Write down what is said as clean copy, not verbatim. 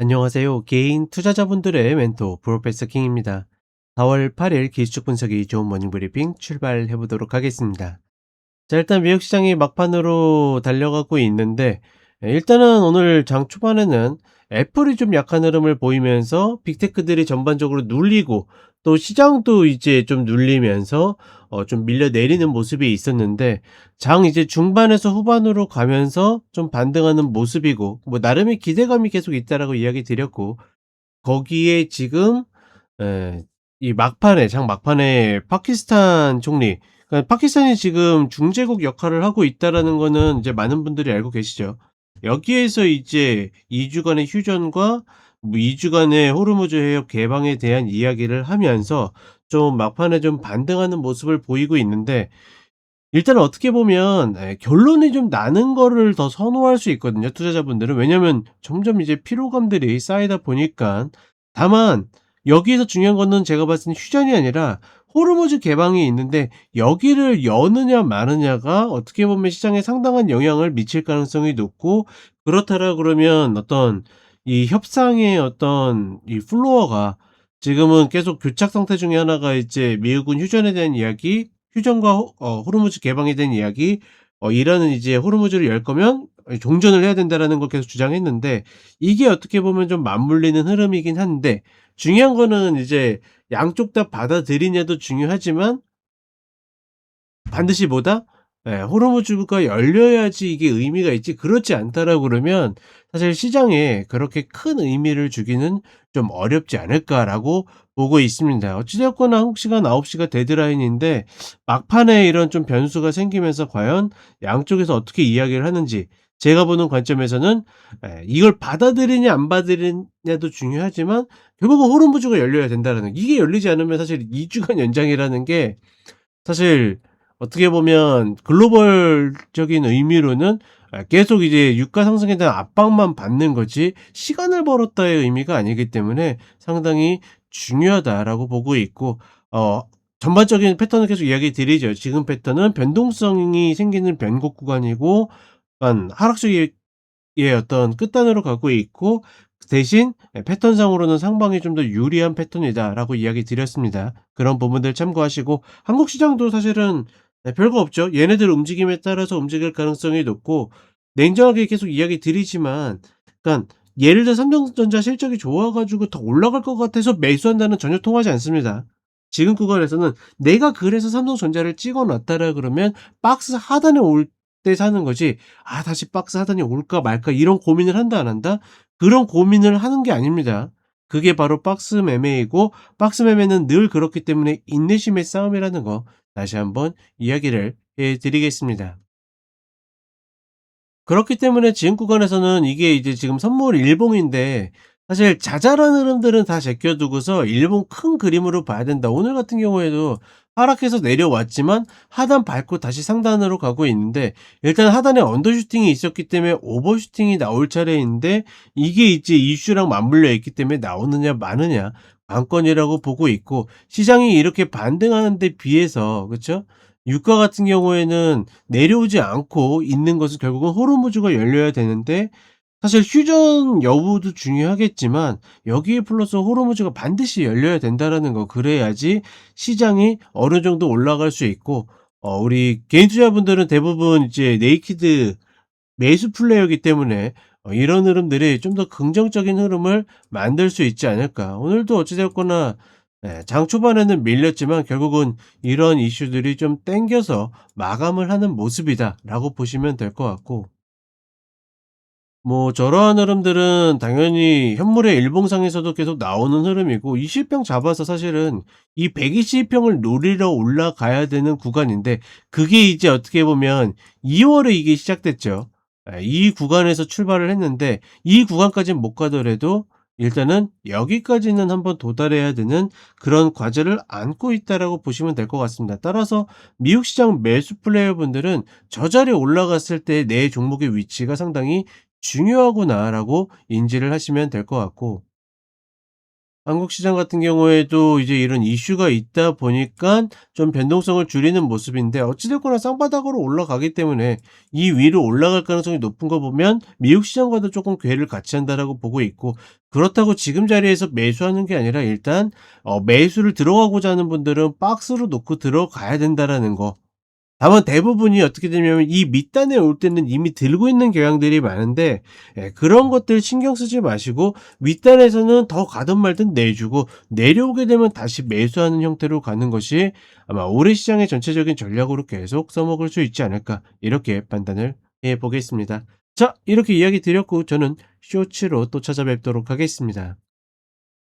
안녕하세요. 개인 투자자분들의 멘토 프로페서 킹입니다. 4월 8일 기술적 분석이 좋은 모닝 브리핑 출발해 보도록 하겠습니다. 자, 일단 미국 시장이 막판으로 달려가고 있는데, 일단은 오늘 장 초반에는 애플이 좀 약한 흐름을 보이면서 빅테크들이 전반적으로 눌리고, 또 시장도 이제 좀 눌리면서 좀 밀려 내리는 모습이 있었는데, 장 이제 중반에서 후반으로 가면서 좀 반등하는 모습이고, 뭐 나름의 기대감이 계속 있다라고 이야기 드렸고, 거기에 지금 예. 이 막판에 장 막판에 파키스탄 총리, 그러니까 파키스탄이 지금 중재국 역할을 하고 있다라는 거는 이제 많은 분들이 알고 계시죠. 여기에서 이제 2 주간의 휴전과 뭐 2 주간의 호르무즈 해협 개방에 대한 이야기를 하면서 좀 막판에 좀 반등하는 모습을 보이고 있는데, 일단은 어떻게 보면 결론이 좀 나는 거를 더 선호할 수 있거든요, 투자자분들은. 왜냐면 점점 이제 피로감들이 쌓이다 보니깐. 다만 여기에서 중요한 거는 제가 봤을 땐 휴전이 아니라 호르무즈 개방이 있는데, 여기를 여느냐 마느냐가 어떻게 보면 시장에 상당한 영향을 미칠 가능성이 높고, 그렇다라 그러면 어떤 이 협상의 어떤 이 플로어가 지금은 계속 교착 상태 중에 하나가 이제 미국은 휴전에 대한 이야기, 휴전과 호르무즈 개방에 대한 이야기, 이란은 이제 호르무즈를 열 거면 종전을 해야 된다라는 걸 계속 주장했는데, 이게 어떻게 보면 좀 맞물리는 흐름이긴 한데, 중요한 거는 이제 양쪽 다 받아들이냐도 중요하지만, 반드시 뭐다? 호르무즈가 열려야지 이게 의미가 있지, 그렇지 않다라고 그러면 사실 시장에 그렇게 큰 의미를 주기는 좀 어렵지 않을까라고 보고 있습니다. 어찌 됐거나 한국 시간 9 시가 데드라인인데, 막판에 이런 좀 변수가 생기면서 과연 양쪽에서 어떻게 이야기를 하는지, 제가 보는 관점에서는 이걸 받아들이냐 안 받아들이냐도 중요하지만, 결국은 호르무즈가 열려야 된다라는, 이게 열리지 않으면 사실 2 주간 연장이라는 게 사실 어떻게 보면 글로벌적인 의미로는 계속 이제 유가 상승에 대한 압박만 받는 거지, 시간을 벌었다의 의미가 아니기 때문에 상당히 중요하다라고 보고 있고, 어 전반적인 패턴을 계속 이야기 드리죠. 지금 패턴은 변동성이 생기는 변곡 구간이고, 약간 하락세의 어떤 끝단으로 가고 있고, 대신 패턴상으로는 상방이 좀 더 유리한 패턴이다라고 이야기 드렸습니다. 그런 부분들 참고하시고, 한국 시장도 사실은 별거 없죠. 얘네들 움직임에 따라서 움직일 가능성이 높고, 냉정하게 계속 이야기 드리지만, 그러니까 예를 들어 삼성전자 실적이 좋아 가지고 더 올라갈 것 같아서 매수한다는 전혀 통하지 않습니다. 지금 구간에서는 내가 그래서 삼성전자를 찍어 놨다라 그러면 박스 하단에 올 때 사는 거지, '아 다시 박스 하단이 올까 말까.' 이런 고민을 한다 안 한다? 그런 고민을 하는 게 아닙니다. 그게 바로 박스 매매이고, 박스 매매는 늘 그렇기 때문에 인내심의 싸움이라는 거 다시 한번 이야기를 해 드리겠습니다. 그렇기 때문에 지금 구간에서는 이게 이제 지금 선물 일봉인데, 사실 자잘한 흐름들은 다 제껴 두고서 일봉 큰 그림으로 봐야 된다. 오늘 같은 경우에도 하락해서 내려왔지만 하단 밟고 다시 상단으로 가고 있는데, 일단 하단에 언더슈팅이 있었기 때문에 오버슈팅이 나올 차례인데, 이게 이제 이슈랑 맞물려 있기 때문에 나오느냐 마느냐 관건이라고 보고 있고, 시장이 이렇게 반등하는 데 비해서, 그쵸? 유가 같은 경우에는 내려오지 않고 있는 것은 결국은 호르무즈가 열려야 되는데, 사실 휴전 여부도 중요하겠지만 여기에 플러스 호르무즈가 반드시 열려야 된다라는 거, 그래야지 시장이 어느 정도 올라갈 수 있고, 우리 개인 투자분들은 대부분 이제 네이키드 매수 플레이어이기 때문에 이런 흐름들이 좀 더 긍정적인 흐름을 만들 수 있지 않을까. 오늘도 어찌 되었거나 장 초반에는 밀렸지만 결국은 이런 이슈들이 좀 땡겨서 마감을 하는 모습이다라고 보시면 될 것 같고, 뭐 저러한 흐름들은 당연히 현물의 일봉상에서도 계속 나오는 흐름이고, 20평 잡아서 사실은 이 120평을 노리러 올라가야 되는 구간인데, 그게 이제 어떻게 보면 2 월에 이게 시작됐죠. 이 구간에서 출발을 했는데, 이 구간까지는 못 가더라도 일단은 여기까지는 한번 도달해야 되는 그런 과제를 안고 있다라고 보시면 될 것 같습니다. 따라서 미국 시장 매수 플레이어분들은 저 자리에 올라갔을 때 내 종목의 위치가 상당히 중요하구나라고 인지를 하시면 될 것 같고, 한국 시장 같은 경우에도 이제 이런 이슈가 있다 보니까 좀 변동성을 줄이는 모습인데, 어찌 됐거나 쌍바닥으로 올라가기 때문에 이 위로 올라갈 가능성이 높은 거 보면 미국 시장과도 조금 궤를 같이 한다라고 보고 있고, 그렇다고 지금 자리에서 매수하는 게 아니라 일단 매수를 들어가고자 하는 분들은 박스로 놓고 들어가야 된다라는 거. 다만 대부분이 어떻게 되냐면 이 밑단에 올 때는 이미 들고 있는 경향들이 많은데, 그런 것들 신경 쓰지 마시고 윗단에서는 더 가든 말든 내주고 내려오게 되면 다시 매수하는 형태로 가는 것이 아마 올해 시장의 전체적인 전략으로 계속 써먹을 수 있지 않을까, 이렇게 판단을 해 보겠습니다. 자, 이렇게 이야기 드렸고 저는 쇼츠로 또 찾아뵙도록 하겠습니다.